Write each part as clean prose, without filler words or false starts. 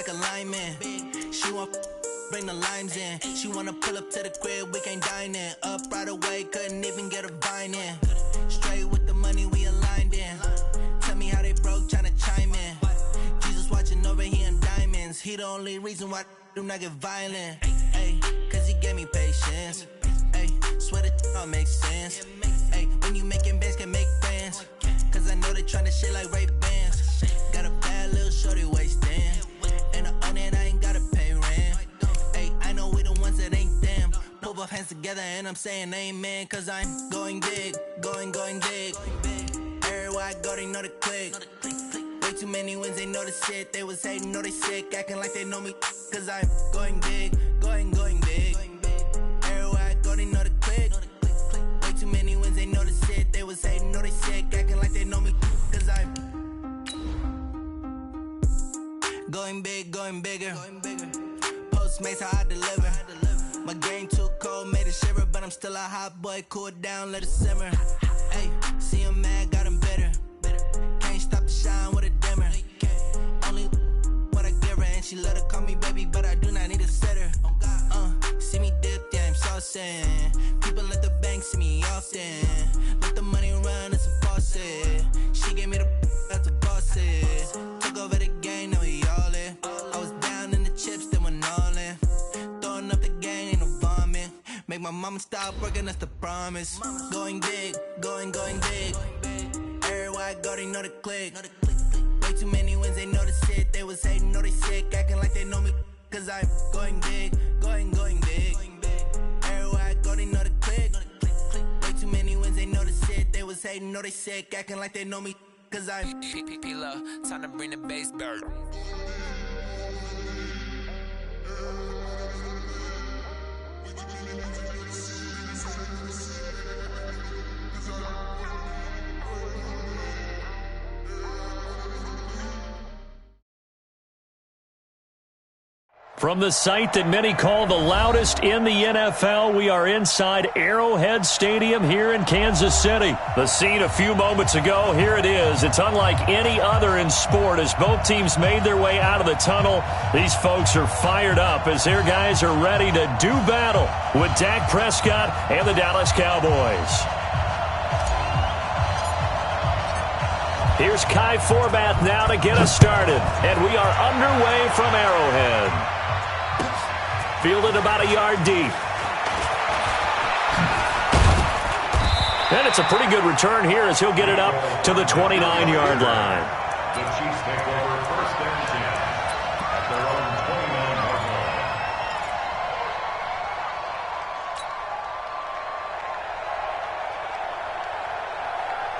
a lineman. She want bring the limes in. She wanna pull up to the crib, we can't dine in. Up right away, couldn't even get a vine in. Straight with the money we aligned in. Tell me how they broke, tryna chime in. Jesus watching over, he in diamonds. He the only reason why I do not get violent. Ay, cause he gave me patience. Ay, swear that all makes sense. Ay, when you making bands, can make friends. Cause I know they tryna shit like Ray-Bans. Got a bad little shorty wasting. And I own it, I ain't gotta pay rent. Ay, I know we the ones that ain't them. Put both hands together and I'm saying amen. Cause I'm going big, going big. Everywhere I go, they know the click. Way too many wins, they know the shit. They was hating, know they sick, acting like they know me. Cause I'm going big, going big. Everywhere I go, they know the click. Way too many wins, they know the shit. They was hating, know they sick, acting like they know me. Cause I'm going big, going bigger. Postmates how I deliver. My game too cold, made it shiver. But I'm still a hot boy, cool down, let it simmer. Hey, see him mad, got him bitter. Can't stop the shine with a dimmer. Only what I give her, and she let her call me baby, but I do not need a sitter. See me dip, yeah, I'm saucing. People let the bank see me often. Let the money run, it's a faucet. She gave me the that's a faucet. Took over the game, now we all in. I was down in the chips, then went all in. Throwing up the gang, ain't no vomit. Make my mama stop working, that's the promise. Going big, going big. Everywhere I go, they know the click. Way too many wins, they know the shit. They was hating, know they sick, acting like they know me. Cause I'm going big, going big. Everywhere I go, they know the click. Way too many wins, they know the shit. They was hating, know they sick, acting like they know me. Cause I'm P-P-P-Love, time to bring the bass back. From the site that many call the loudest in the NFL, we are inside Arrowhead Stadium here in Kansas City. The scene a few moments ago, here it is. It's unlike any other in sport as both teams made their way out of the tunnel. These folks are fired up as their guys are ready to do battle with Dak Prescott and the Dallas Cowboys. Here's Kai Forbath now to get us started, and we are underway from Arrowhead. Fielded about a yard deep. And it's a pretty good return here as he'll get it up to the 29-yard line. The Chiefs take over first and 10 at their own 29-yard line.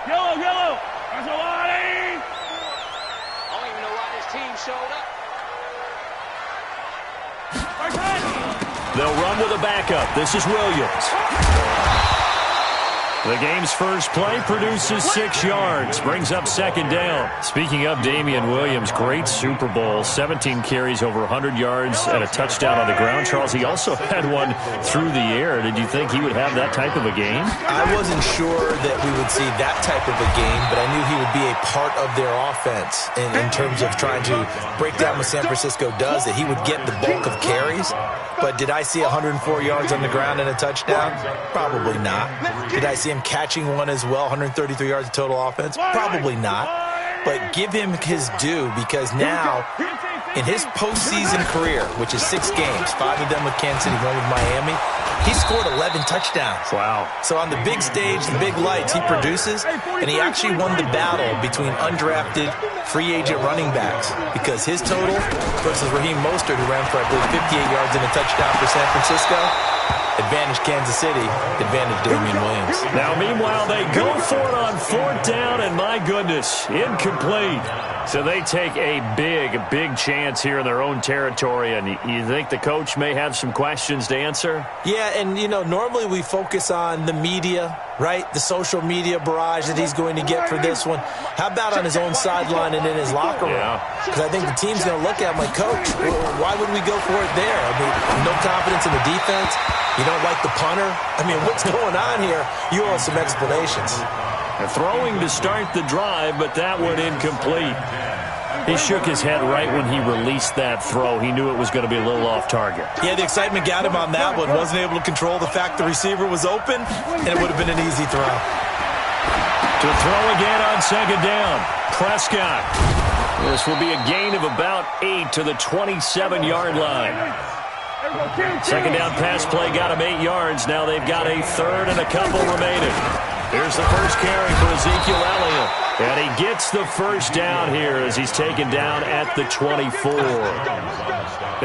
Yellow. That's a line. I don't even know why this team showed up. They'll run with a backup. This is Williams. The game's first play produces 6 yards, brings up second down. Speaking of Damian Williams, great Super Bowl, 17 carries, over 100 yards, and a touchdown on the ground. Charles, he also had one through the air. Did you think he would have that type of a game? I wasn't sure that we would see that type of a game, but I knew he would be a part of their offense in terms of trying to break down what San Francisco does, that he would get the bulk of carries. But did I see 104 yards on the ground and a touchdown? Probably not. Did I see him catching one as well, 133 yards of total offense? Probably not. But give him his due, because now, in his postseason career, which is 6 games, 5 of them with Kansas City, 1 with Miami, he scored 11 touchdowns. Wow. So on the big stage, the big lights, he produces, and he actually won the battle between undrafted free agent running backs, because his total versus Raheem Mostert, who ran for, I believe, 58 yards and a touchdown for San Francisco, advantage Kansas City, advantage Damian Williams. Now, meanwhile, they go for it on 4th down, and my goodness, incomplete. So they take a big chance here in their own territory, and you think the coach may have some questions to answer? Yeah, and, you know, normally we focus on the media, right? The social media barrage that he's going to get for this one. How about on his own sideline and in his locker room? Because I think the team's going to look at him like, Coach, why would we go for it there? I mean, no confidence in the defense. You don't like the punter? I mean, what's going on here? You owe us some explanations. They're throwing to start the drive, but that one incomplete. He shook his head right when he released that throw. He knew it was going to be a little off target. Yeah, the excitement got him on that one. Wasn't able to control the fact the receiver was open, and it would have been an easy throw. To throw again on second down, Prescott. This will be a gain of about 8 to the 27-yard line. Second down pass play got him 8 yards. Now they've got a third and a couple remaining. Here's the first carry for Ezekiel Elliott. And he gets the first down here as he's taken down at the 24.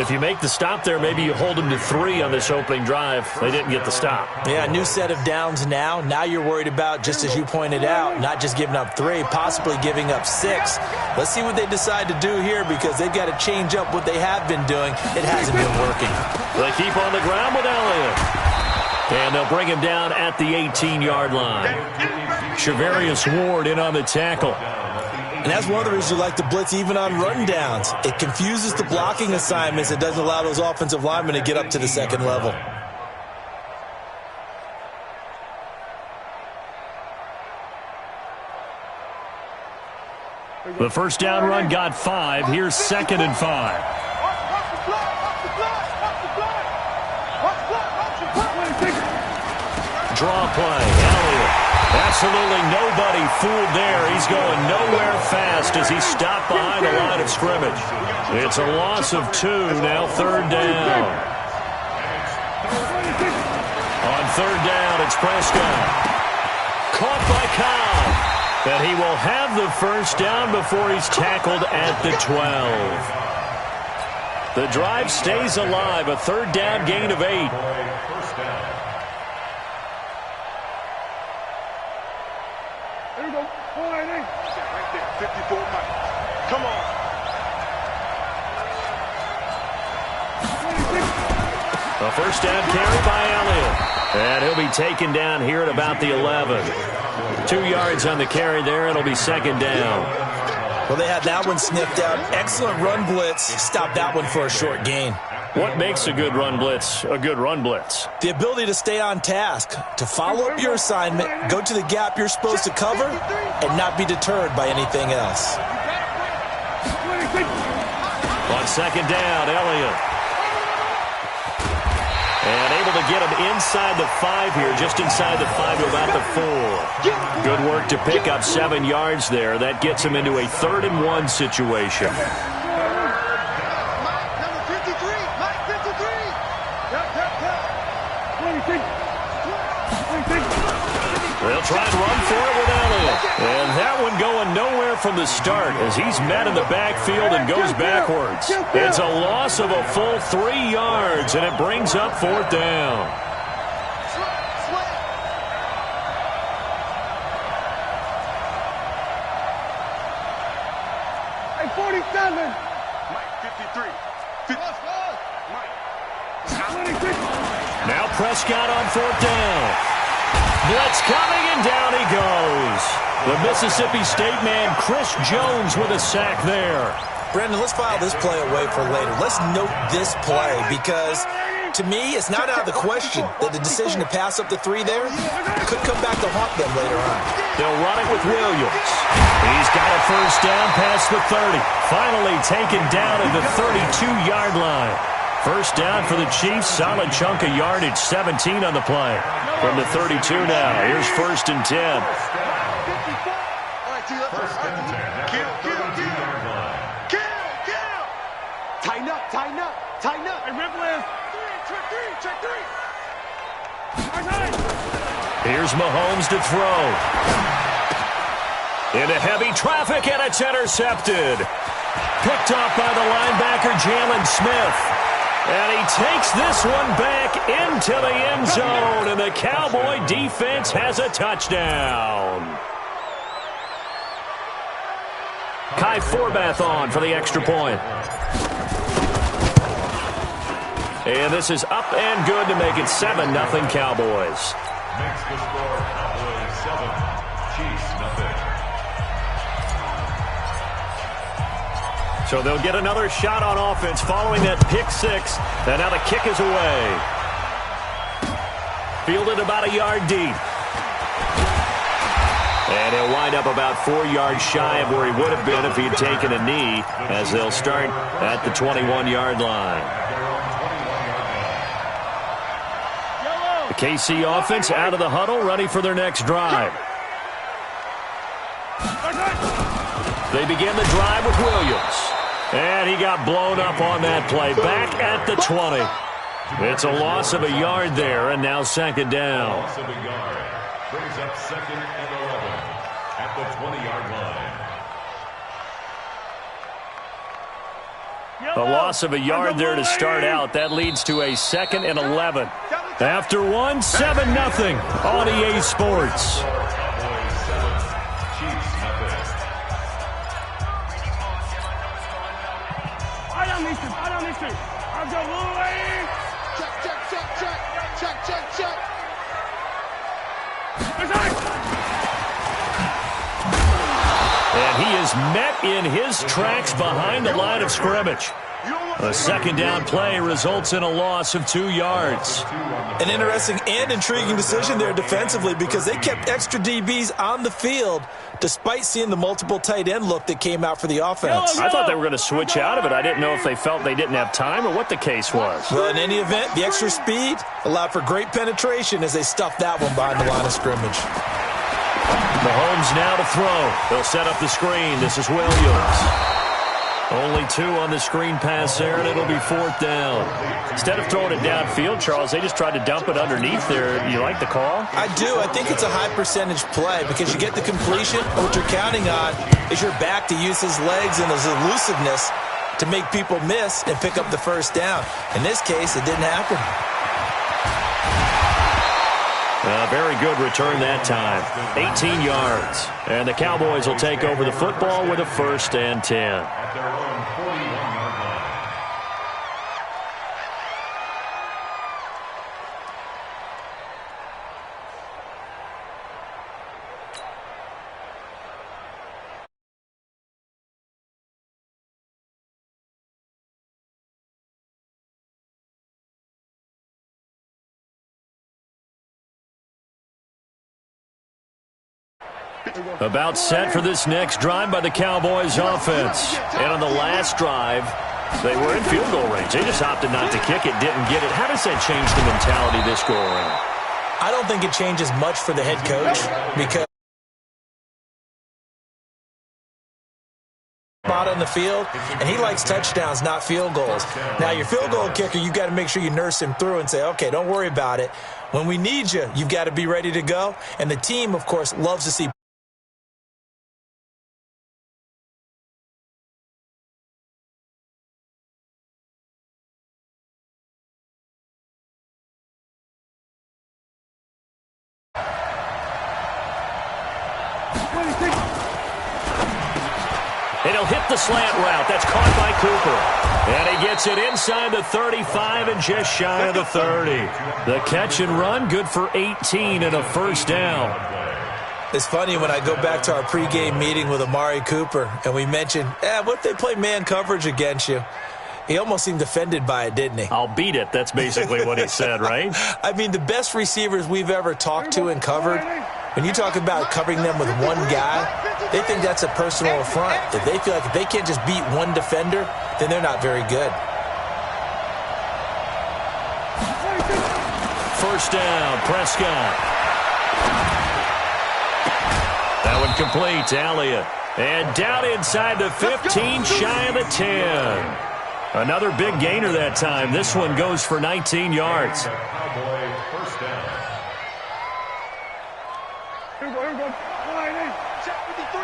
If you make the stop there, maybe you hold him to 3 on this opening drive. They didn't get the stop. Yeah, new set of downs now. Now you're worried about, just as you pointed out, not just giving up 3, possibly giving up 6. Let's see what they decide to do here because they've got to change up what they have been doing. It hasn't been working. They keep on the ground with Elliott. And they'll bring him down at the 18-yard line. Shavarius Ward in on the tackle. And that's one of the reasons you like to blitz even on rundowns. It confuses the blocking assignments. It doesn't allow those offensive linemen to get up to the second level. The first down run got 5. Here's 2nd and 5. Draw play, Elliott. Absolutely nobody fooled there. He's going nowhere fast as he's stopped behind the line of scrimmage. It's a loss of 2, now third down. On third down, it's Prescott. Caught by Cobb. And he will have the first down before he's tackled at the 12. The drive stays alive, a third down gain of 8. There we go. 54 Mike. Come on. A first down carry by Elliott. And he'll be taken down here at about the 11. 2 yards on the carry there. It'll be second down. Well, they had that one sniffed out. Excellent run blitz. Stopped that one for a short gain. What makes a good run blitz a good run blitz? The ability to stay on task, to follow up your assignment, go to the gap you're supposed to cover, and not be deterred by anything else. On second down, Elliott. And able to get him inside the 5 here, just inside the 5 to about the 4. Good work to pick up 7 yards there. That gets him into a 3rd and 1 situation. They'll try and run for it with Elliott. And that one going nowhere from the start as he's met in the backfield and goes backwards. It's a loss of a full 3 yards, and it brings up 4th down. Hey, 47. Mike, 53. Mike. Now Prescott on 4th down. Blitz coming, and down he goes. The Mississippi State man, Chris Jones, with a sack there. Brandon, let's file this play away for later. Let's note this play because, to me, it's not out of the question that the decision to pass up the 3 there could come back to haunt them later on. They'll run it with Williams. He's got a first down past the 30. Finally taken down at the 32-yard line. First down for the Chiefs. Solid chunk of yardage. 17 on the play. From the 32 now. Here's 1st and 10. First and 10. Kill. Tighten up. Hey, Ripley. Check 3. Here's Mahomes to throw. Into heavy traffic, and it's intercepted. Picked off by the linebacker, Jalen Smith. And he takes this one back into the end zone, and the Cowboy defense has a touchdown. Kai Forbath on for the extra point. And this is up and good to make it 7-0 Cowboys. Makes the score Cowboys 7, Chiefs 0. So they'll get another shot on offense following that pick 6. And now the kick is away. Fielded about a yard deep. And he'll wind up about 4 yards shy of where he would have been if he had taken a knee, as they'll start at the 21-yard line. The KC offense out of the huddle, ready for their next drive. They begin the drive with Williams. And he got blown up on that play. Back at the 20. It's a loss of a yard there, and now second down. Loss of a yard. Brings up 2nd and 11 at the 20-yard line. A loss of a yard there to start out. That leads to a 2nd and 11. After one, 7-0 on EA Sports. Cowboys 7, Chiefs nothing. I don't need to. I'll go away. Check. And he is met in his tracks behind the line of scrimmage. A second down play results in a loss of 2 yards. An interesting and intriguing decision there defensively because they kept extra DBs on the field despite seeing the multiple tight end look that came out for the offense. I thought they were going to switch out of it. I didn't know if they felt they didn't have time or what the case was. Well, in any event, the extra speed allowed for great penetration as they stuffed that one behind the line of scrimmage. Mahomes now to throw. They'll set up the screen. This is Williams. Only 2 on the screen pass there, and it'll be 4th down. Instead of throwing it downfield, Charles, they just tried to dump it underneath there. You like the call? I do. I think it's a high percentage play because you get the completion. What you're counting on is your back to use his legs and his elusiveness to make people miss and pick up the first down. In this case, it didn't happen. Very good return that time. 18 yards. And the Cowboys will take over the football with a 1st and 10. At their own 41-yard line. About set for this next drive by the Cowboys offense. And on the last drive, they were in field goal range. They just opted not to kick it, didn't get it. How does that change the mentality this go around? I don't think it changes much for the head coach because out on the field, and he likes touchdowns, not field goals. Now, your field goal kicker, you've got to make sure you nurse him through and say, okay, don't worry about it. When we need you, you've got to be ready to go. And the team, of course, loves to see And he'll hit the slant route. That's caught by Cooper. And he gets it inside the 35 and just shy of the 30. The catch and run, good for 18 and a 1st down. It's funny when I go back to our pregame meeting with Amari Cooper and we mentioned, what if they play man coverage against you? He almost seemed offended by it, didn't he? I'll beat it. That's basically what he said, right? I mean, the best receivers we've ever talked to and covered, when you talk about covering them with one guy, they think that's a personal affront. If they feel like if they can't just beat one defender, then they're not very good. 1st down, Prescott. That one complete to Elliott. And down inside the 15, shy of the 10. Another big gainer that time. This one goes for 19 yards. Cowboy 1st down. Here we go. Check 53.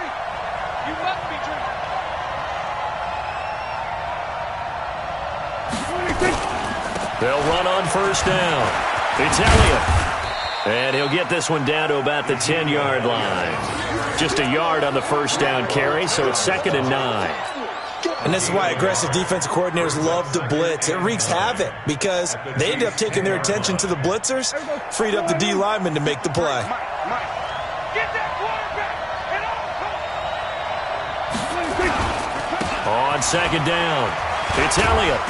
You must be dreaming. They'll run on 1st down. It's Elliott. And he'll get this one down to about the 10-yard line. Just a yard on the 1st down carry, so it's 2nd and 9. And this is why aggressive defensive coordinators love to blitz. It wreaks havoc because they end up taking their attention to the blitzers, freed up the D lineman to make the play. Get that quarterback. On 2nd down, it's Elliott.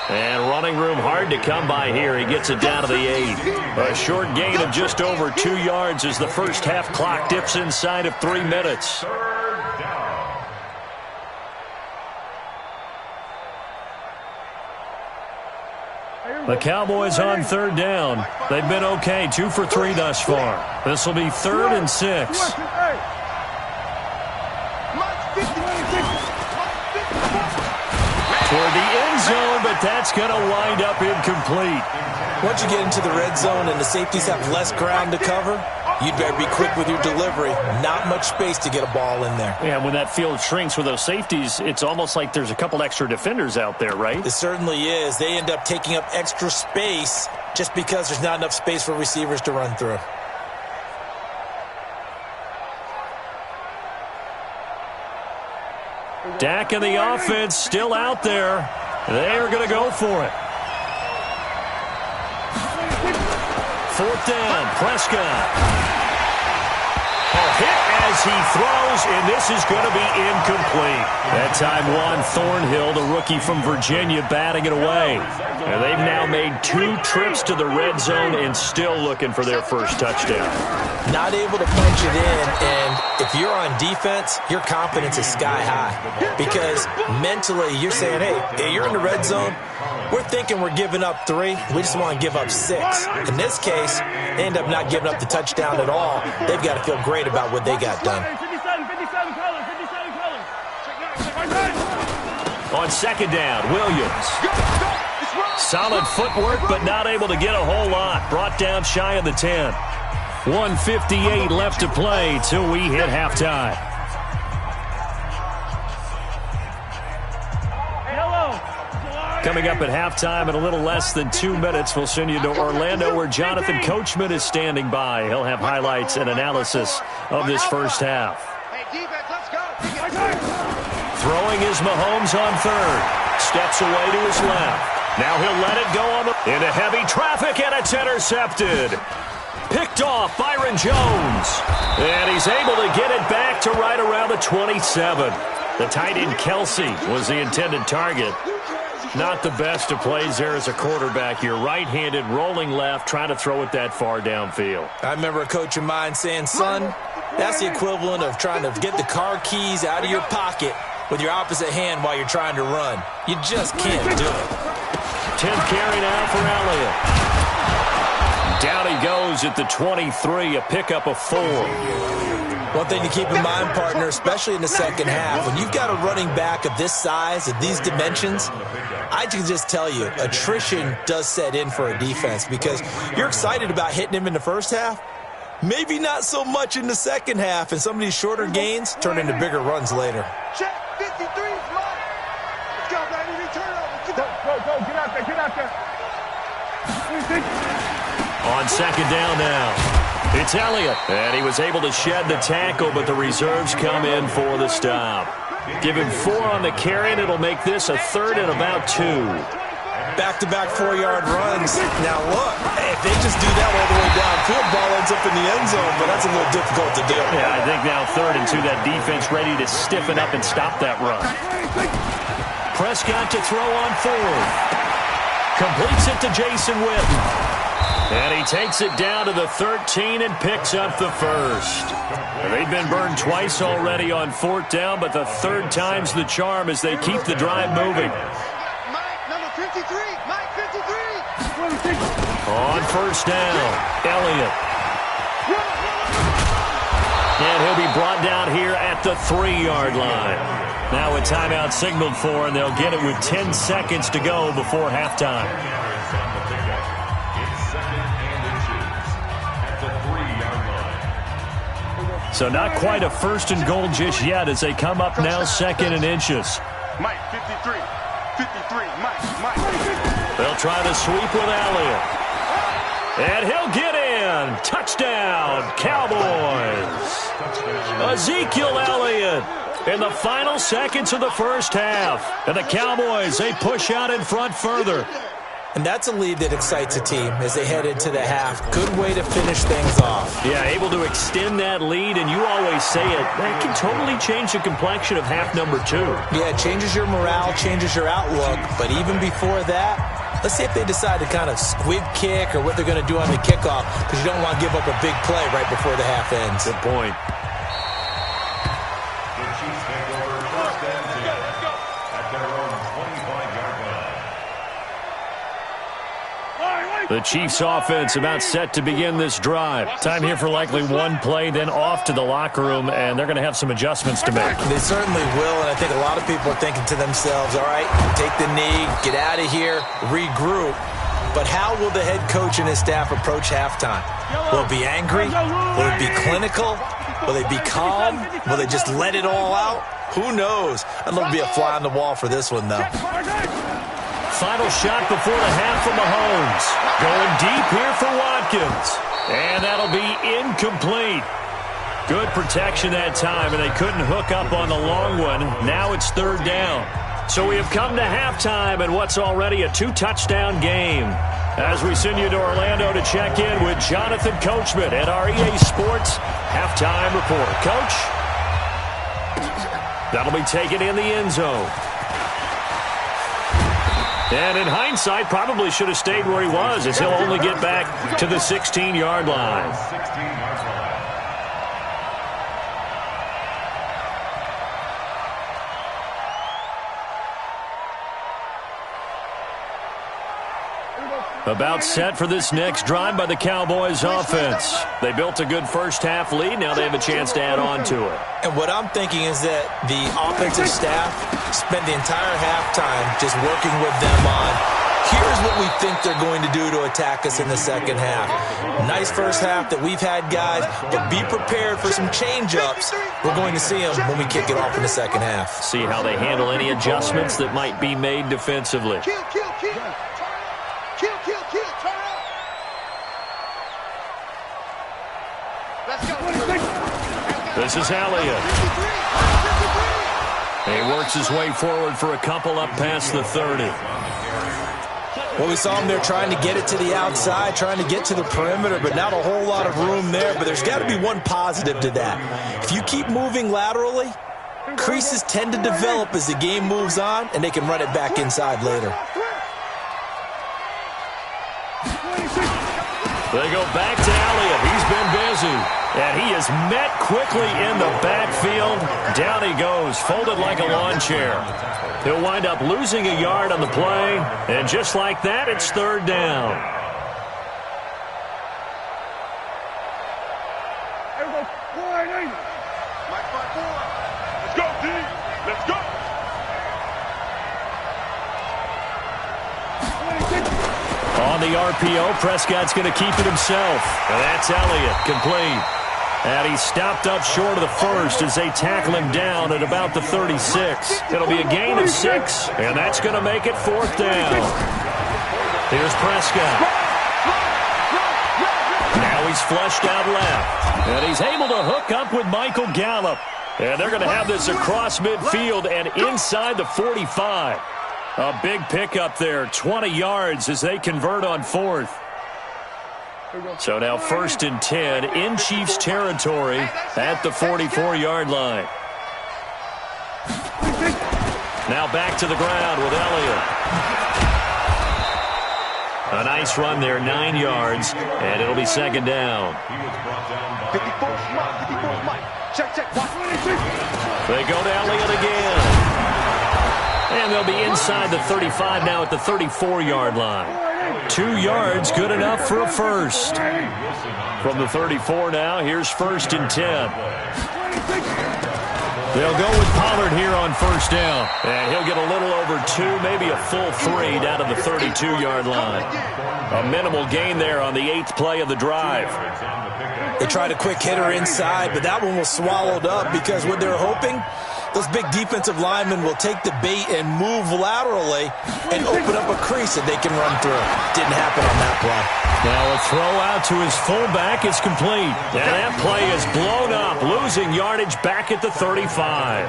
And running room hard to come by here. He gets it down to the 8. A short gain of just over 2 yards as the first half clock dips inside of 3 minutes. The Cowboys on 3rd down. They've been okay, 2 for 3 thus far. This will be 3rd and 6. Toward the end zone, but that's going to wind up incomplete. Once you get into the red zone and the safeties have less ground to cover, you'd better be quick with your delivery. Not much space to get a ball in there. Yeah, when that field shrinks with those safeties, it's almost like there's a couple extra defenders out there, right? It certainly is. They end up taking up extra space just because there's not enough space for receivers to run through. Dak and the offense still out there. They are going to go for it. 4th down, Prescott. A hit as he throws, and this is going to be incomplete. That time, Juan Thornhill, the rookie from Virginia, batting it away. And they've now made 2 trips to the red zone and still looking for their first touchdown. Not able to punch it in, and if you're on defense, your confidence is sky high. Because mentally, you're saying, hey, you're in the red zone. We're thinking we're giving up 3. We just want to give up 6. In this case, they end up not giving up the touchdown at all. They've got to feel great about what they got done. 57 colors. On 2nd down, Williams. Solid footwork, but not able to get a whole lot. Brought down shy of the 10. 1:58 left to play till we hit halftime. Coming up at halftime in a little less than 2 minutes, we'll send you to Orlando where Jonathan Coachman is standing by. He'll have highlights and analysis of this first half. Throwing is Mahomes on 3rd. Steps away to his left. Now he'll let it go into heavy traffic, and it's intercepted. Picked off Byron Jones. And he's able to get it back to right around the 27. The tight end Kelsey was the intended target. Not the best of plays there as a quarterback. You're right-handed, rolling left, trying to throw it that far downfield. I remember a coach of mine saying, son, that's the equivalent of trying to get the car keys out of your pocket with your opposite hand while you're trying to run. You just can't do it. 10th carry now for Elliott. Down he goes at the 23, a pickup of 4. One thing to keep in mind, partner, especially in the second half, when you've got a running back of this size, of these dimensions, I can just tell you, attrition does set in for a defense because you're excited about hitting him in the first half, maybe not so much in the second half, and some of these shorter gains turn into bigger runs later. Check, 53 is mine. Let's go, baby. Return over. Go, get out there. On 2nd down now, it's Elliott. And he was able to shed the tackle, but the reserves come in for the stop. Give him 4 on the carry, and it'll make this a 3rd and about 2. Back-to-back 4-yard runs. Now, look, if they just do that all the way downfield, ball ends up in the end zone, but that's a little difficult to do. Yeah, I think now 3rd and 2, that defense ready to stiffen up and stop that run. Prescott to throw on 4th. Completes it to Jason Witten. And he takes it down to the 13 and picks up the first. They've been burned twice already on 4th down, but the 3rd time's the charm as they keep the drive moving. Mike, number 53. Mike, 53. On 1st down, Elliott. And he'll be brought down here at the 3-yard line. Now a timeout signaled for, and they'll get it with 10 seconds to go before halftime. So not quite a 1st and goal just yet as they come up now 2nd and inches. Mike, 53. 53. Mike. They'll try to sweep with Elliott. And he'll get in. Touchdown, Cowboys. Ezekiel Elliott in the final seconds of the first half. And the Cowboys, they push out in front further. And that's a lead that excites a team as they head into the half. Good way to finish things off. Yeah, able to extend that lead, and you always say it, that can totally change the complexion of half number 2. Yeah, it changes your morale, changes your outlook. But even before that, let's see if they decide to kind of squib kick or what they're going to do on the kickoff, because you don't want to give up a big play right before the half ends. Good point. The Chiefs take over first and 10 at their own 25-yard line. The Chiefs offense about set to begin this drive. Time here for likely one play, then off to the locker room, and they're going to have some adjustments to make. They certainly will, and I think a lot of people are thinking to themselves, all right, take the knee, get out of here, regroup. But how will the head coach and his staff approach halftime? Will it be angry? Will it be clinical? Will they be calm? Will they just let it all out? Who knows? I'd love to be a fly on the wall for this one, though. Final shot before the half from Mahomes. Going deep here for Watkins. And that'll be incomplete. Good protection that time, and they couldn't hook up on the long one. Now it's third down. So we have come to halftime in what's already a 2-touchdown game. As we send you to Orlando to check in with Jonathan Coachman at our EA Sports Halftime Report. Coach? That'll be taken in the end zone. And in hindsight, probably should have stayed where he was, as he'll only get back to the 16-yard line. 16-yard line. About set for this next drive by the Cowboys offense. They built a good first-half lead. Now they have a chance to add on to it. And what I'm thinking is that the offensive staff spent the entire halftime just working with them on, here's what we think they're going to do to attack us in the second half. Nice first half that we've had, guys, but be prepared for some change-ups. We're going to see them when we kick it off in the second half. See how they handle any adjustments that might be made defensively. Kill. Turn up. Let's go. This is Elliott. He works his way forward for a couple up past the 30. Well, we saw him there trying to get it to the outside, trying to get to the perimeter, but not a whole lot of room there. But there's got to be one positive to that. If you keep moving laterally, creases tend to develop as the game moves on, and they can run it back inside later. They go back to Elliott. He's been busy. And he is met quickly in the backfield. Down he goes, folded like a lawn chair. He'll wind up losing a yard on the play. And just like that, it's third down. Let's go, D. Let's go. On the RPO, Prescott's going to keep it himself. And that's Elliott, complete. And he's stopped up short of the first as they tackle him down at about the 36. It'll be a gain of 6, and that's going to make it fourth down. Here's Prescott. Now he's flushed out left. And he's able to hook up with Michael Gallup. And they're going to have this across midfield and inside the 45. A big pickup there, 20 yards as they convert on fourth. So now first and 10 in Chiefs territory at the 44-yard line. Now back to the ground with Elliott. A nice run there, 9 yards, and it'll be second down. He was brought down by 54th Mike. Check. They go to Elliott again. And they'll be inside the 35 now at the 34-yard line. 2 yards, good enough for a first. From the 34 now, here's first and 10. They'll go with Pollard here on first down. And he'll get a little over 2, maybe a full 3 down to the 32-yard line. A minimal gain there on the 8th play of the drive. They tried a quick hitter inside, but that one was swallowed up because what they're hoping Those big defensive linemen will take the bait and move laterally and open up a crease that they can run through. Didn't happen on that play. Now a throw out to his fullback is complete. And that play is blown up, losing yardage back at the 35.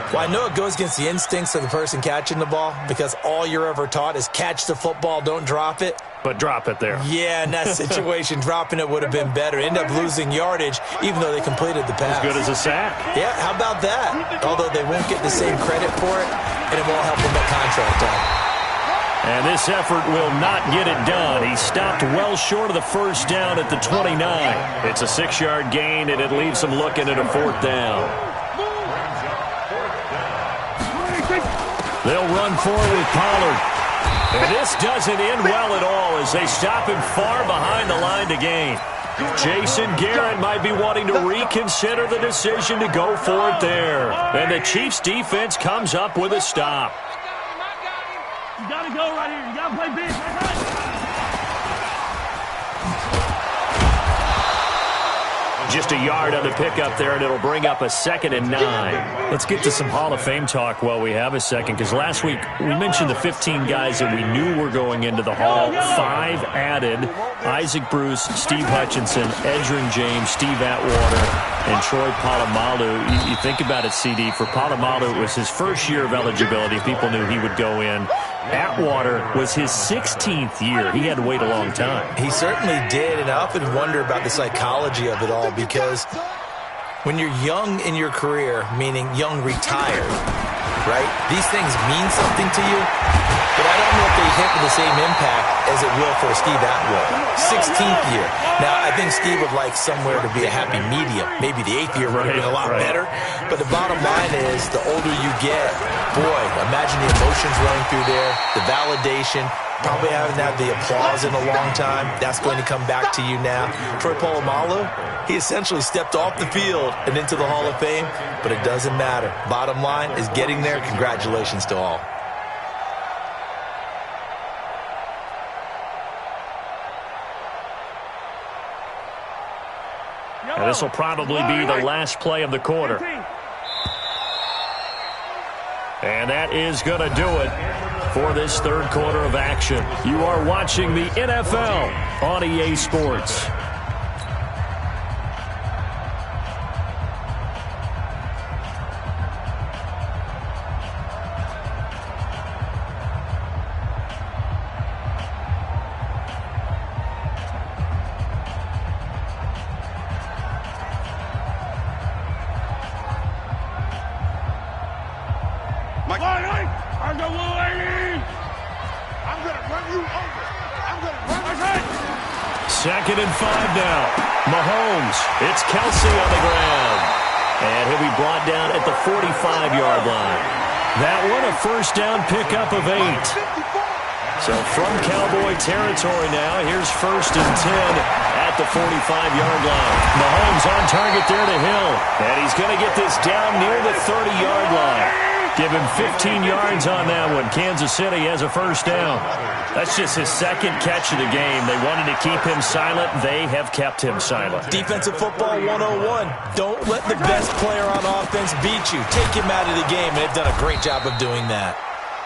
Well, I know it goes against the instincts of the person catching the ball because all you're ever taught is catch the football, don't drop it. But drop it there. Yeah, in that situation, dropping it would have been better. End up losing yardage, even though they completed the pass. As good as a sack. Yeah, how about that? Although they won't get the same credit for it, and it won't help them at contract time. And this effort will not get it done. He stopped well short of the first down at the 29. It's a 6-yard gain, and it leaves him looking at a 4th down. They'll run forward with Pollard. And this doesn't end well at all as they stop him far behind the line to gain. Jason Garrett might be wanting to reconsider the decision to go for it there. And the Chiefs defense comes up with a stop. You got to go right here. You got to play big. Just a yard on the pickup there, and it'll bring up a 2nd and 9. Let's get to some Hall of Fame talk while we have a second, because last week we mentioned the 15 guys that we knew were going into the Hall. 5 added: Isaac Bruce, Steve Hutchinson, Edgerrin James, Steve Atwater, and Troy Polamalu. You think about it, CD. For Polamalu, it was his first year of eligibility. People knew he would go in. Atwater was his 16th year. He had to wait a long time. He certainly did, and I often wonder about the psychology of it all because when you're young in your career, meaning young retired, right, these things mean something to you, but I don't know if they hit with the same impact as it will for Steve Atwater. 16th year. Now, I think Steve would like somewhere to be a happy medium. Maybe the 8th year would have been a lot better. But the bottom line is, the older you get, boy, imagine the emotions running through there, the validation, probably haven't had the applause in a long time. That's going to come back to you now. Troy Polamalu, he essentially stepped off the field and into the Hall of Fame, but it doesn't matter. Bottom line is getting there. Congratulations to all. And this will probably be the last play of the quarter. And that is going to do it for this 3rd quarter of action. You are watching the NFL on EA Sports. Second and 5 now. Mahomes. It's Kelsey on the ground. And he'll be brought down at the 45-yard line. That one a first down pickup of 8. So from Cowboy territory now, here's 1st and 10 at the 45-yard line. Mahomes on target there to Hill. And he's going to get this down near the 30-yard line. Give him 15 yards on that one. Kansas City has a first down. That's just his 2nd catch of the game. They wanted to keep him silent. They have kept him silent. Defensive football 101. Don't let the best player on offense beat you. Take him out of the game, and they've done a great job of doing that.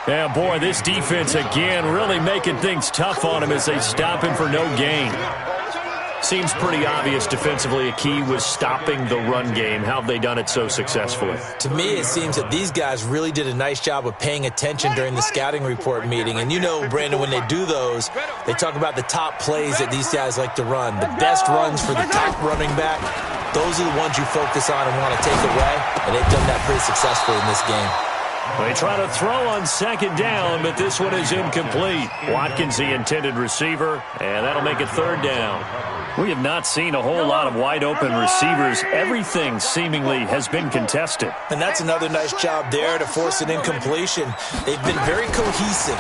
Yeah, boy, this defense again really making things tough on him as they stop him for no gain. Seems pretty obvious defensively a key was stopping the run game. How have they done it so successfully? To me, it seems that these guys really did a nice job of paying attention during the scouting report meeting. And you know, Brandon, when they do those, they talk about the top plays that these guys like to run. The best runs for the top running back, those are the ones you focus on and want to take away. And they've done that pretty successfully in this game. They try to throw on 2nd down, but this one is incomplete. Watkins, the intended receiver, and that'll make it 3rd down. We have not seen a whole lot of wide-open receivers. Everything seemingly has been contested. And that's another nice job there to force an incompletion. They've been very cohesive,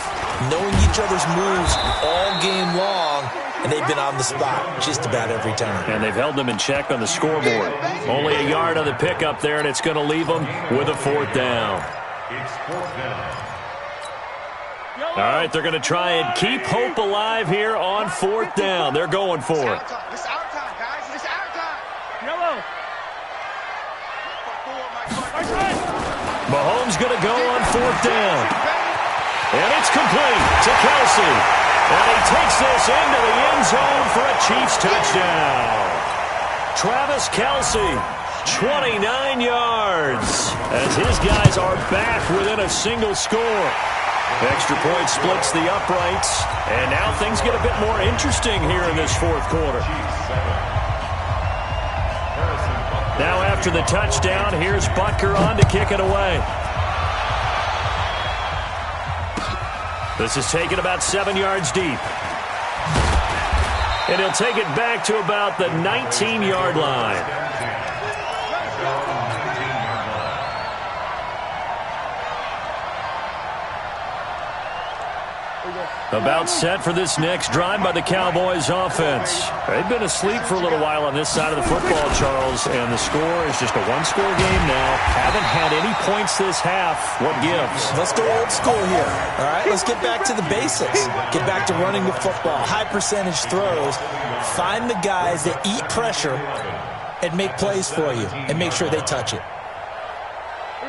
knowing each other's moves all game long, and they've been on the spot just about every time. And they've held them in check on the scoreboard. Only a yard on the pickup there, and it's going to leave them with a 4th down. It's 4th down. All right, they're going to try and keep hope alive here on 4th down. They're going for it. This is our time, guys. This is our time. Yellow. Mahomes going to go on 4th down. And it's complete to Kelsey. And he takes this into the end zone for a Chiefs touchdown. Travis Kelsey, 29 yards, as his guys are back within a single score. Extra point splits the uprights, and now things get a bit more interesting here in this 4th quarter. Now after the touchdown, here's Butker on to kick it away. This is taken about 7 yards deep. And he'll take it back to about the 19-yard line. About set for this next drive by the Cowboys offense. They've been asleep for a little while on this side of the football, Charles, and the score is just a one-score game now. Haven't had any points this half. What gives? Let's go old school here, all right? Let's get back to the basics. Get back to running the football, high-percentage throws. Find the guys that eat pressure and make plays for you and make sure they touch it.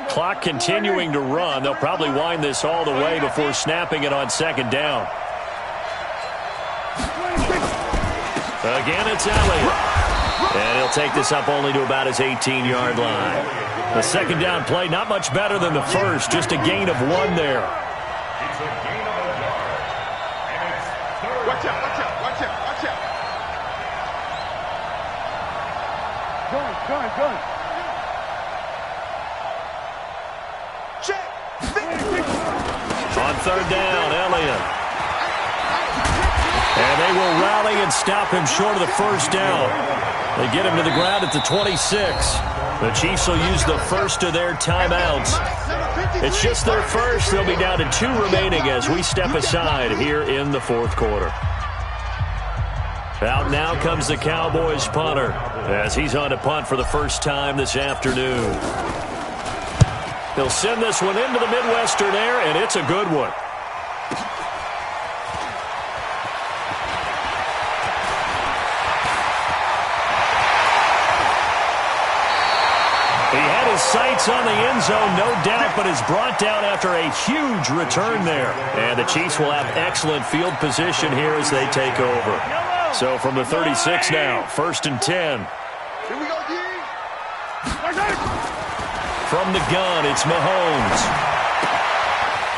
Clock continuing to run. They'll probably wind this all the way before snapping it on 2nd down. Again, it's Elliott. And he'll take this up only to about his 18-yard line. The 2nd down play, not much better than the first. Just a gain of 1 there. It's a gain of 1 yard. And it's 3rd. Watch out, watch out, watch out, watch out. Gun. On 3rd down, Elliott. And they will rally and stop him short of the 1st down. They get him to the ground at the 26. The Chiefs will use the first of their timeouts. It's just their first. They'll be down to 2 remaining as we step aside here in the 4th quarter. Out now comes the Cowboys punter as he's on to punt for the first time this afternoon. They'll send this one into the Midwestern air, and it's a good one. He had his sights on the end zone, no doubt, but is brought down after a huge return there. And the Chiefs will have excellent field position here as they take over. So from the 36 now, 1st and 10. Here we go, D. From the gun, it's Mahomes.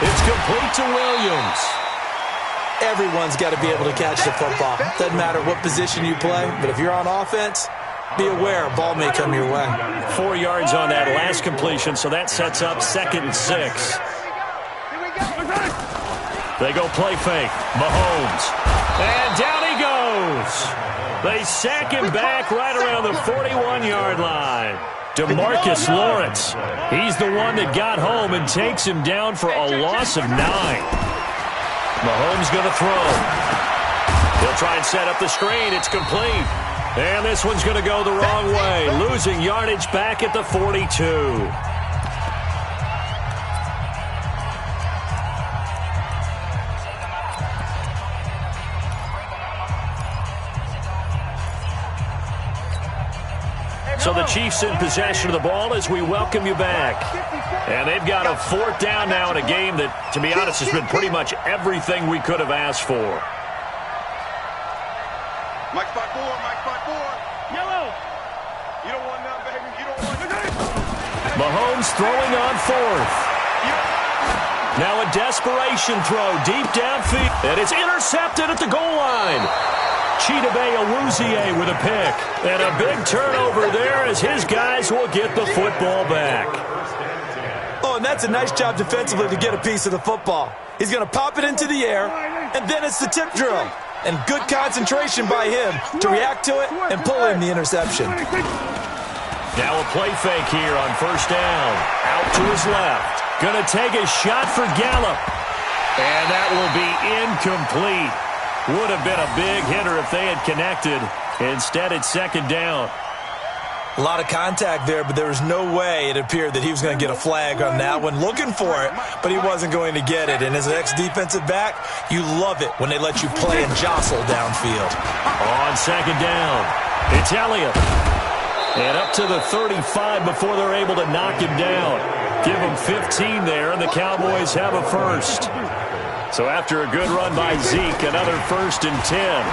It's complete to Williams. Everyone's got to be able to catch the football. Doesn't matter what position you play, but if you're on offense, be aware a ball may come your way. 4 yards on that last completion, so that sets up 2nd and 6. They go play fake. Mahomes. And down he goes. They sack him back right around the 41-yard line. DeMarcus Lawrence. He's the one that got home and takes him down for a loss of 9. Mahomes going to throw. He'll try and set up the screen. It's complete. And this one's going to go the wrong way. Losing yardage back at the 42. So the Chiefs in possession of the ball as we welcome you back. And they've got a 4th down now in a game that, to be honest, has been pretty much everything we could have asked for. Mike spot 4, Mike spot 4. Yellow. You don't want none, baby. You don't want none. Mahomes throwing on 4th. Now a desperation throw deep downfield. And it's intercepted at the goal line. Chidobe Awuzie with a pick. And a big turnover there as his guys will get the football back. Oh, and that's a nice job defensively to get a piece of the football. He's going to pop it into the air, and then it's the tip drill. And good concentration by him to react to it and pull in the interception. Now a play fake here on 1st down. Out to his left. Going to take a shot for Gallup. And that will be incomplete. Would have been a big hitter if they had connected. Instead, it's 2nd down. A lot of contact there, but there was no way it appeared that he was going to get a flag on that one. Looking for it, but he wasn't going to get it. And as an ex-defensive back, you love it when they let you play and jostle downfield. On 2nd down, it's Elliott. And up to the 35 before they're able to knock him down. Give them 15 there, and the Cowboys have a first. So after a good run by Zeke, another 1st and 10.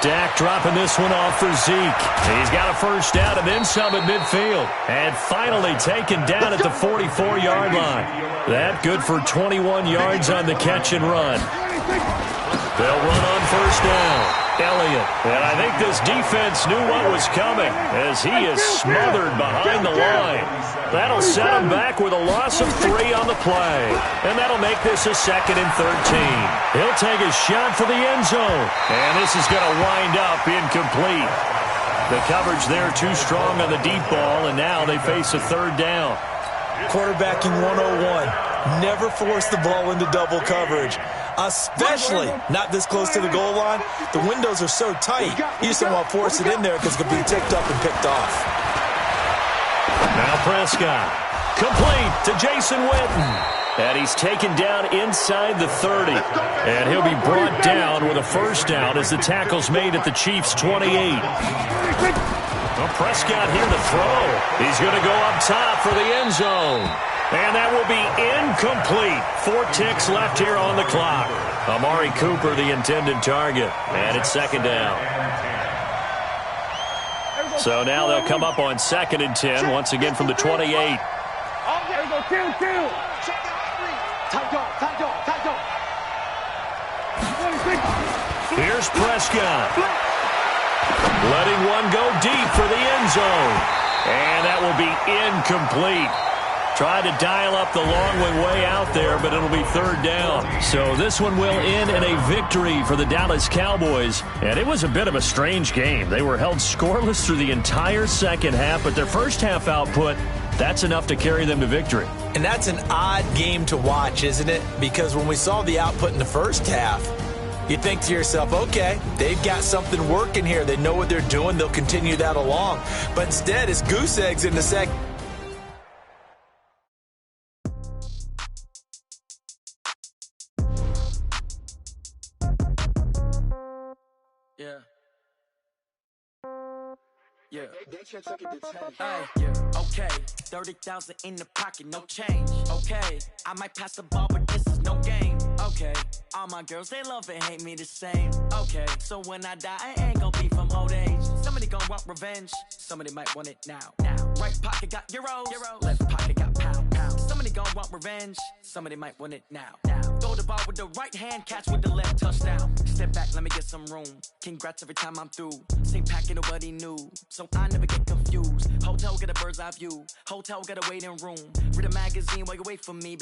Dak dropping this one off for Zeke. He's got a first down and then some at midfield. And finally taken down at the 44-yard line. That good for 21 yards on the catch and run. They'll run on first down. Elliott. And I think this defense knew what was coming as he is smothered behind the line. That'll set him back with a loss of 3 on the play. And that'll make this a 2nd and 13. He'll take a shot for the end zone. And this is going to wind up incomplete. The coverage there too strong on the deep ball, and now they face a 3rd down. Quarterbacking 101. Never force the ball into double coverage, especially not this close to the goal line. The windows are so tight, you just don't want to force it in there because it could be tipped up and picked off. Now Prescott, complete to Jason Witten. And he's taken down inside the 30. And he'll be brought down with a first down as the tackle's made at the Chiefs' 28. Well, Prescott here to throw. He's going to go up top for the end zone. And that will be incomplete. 4 ticks left here on the clock. Amari Cooper, the intended target. And it's 2nd down. So now they'll come up on 2nd and 10, once again from the 28. There we go, two. Here's Prescott. Letting one go deep for the end zone. And that will be incomplete. Tried to dial up the long one way out there, but it'll be 3rd down. So this one will end in a victory for the Dallas Cowboys. And it was a bit of a strange game. They were held scoreless through the entire second half, but their first half output, that's enough to carry them to victory. And that's an odd game to watch, isn't it? Because when we saw the output in the first half, you think to yourself, okay, they've got something working here. They know what they're doing. They'll continue that along. But instead, it's goose eggs in the second. Yeah. Hey, yeah. Okay, 30,000 in the pocket, no change. Okay, I might pass the ball, but this is no game. Okay, all my girls, they love and hate me the same. Okay, so when I die, I ain't gon' be from old age. Somebody gon' want revenge, somebody might want it now. Right pocket got euros, left pocket got pound. Somebody gon' want revenge, somebody might want it now. Throw the ball with the right hand, catch with the left, touchdown. Step back, let me get some room. Congrats every time I'm through. Same packet, nobody knew, so I never get confused. Hotel, get a bird's eye view. Hotel, get a waiting room. Read a magazine while you wait for me.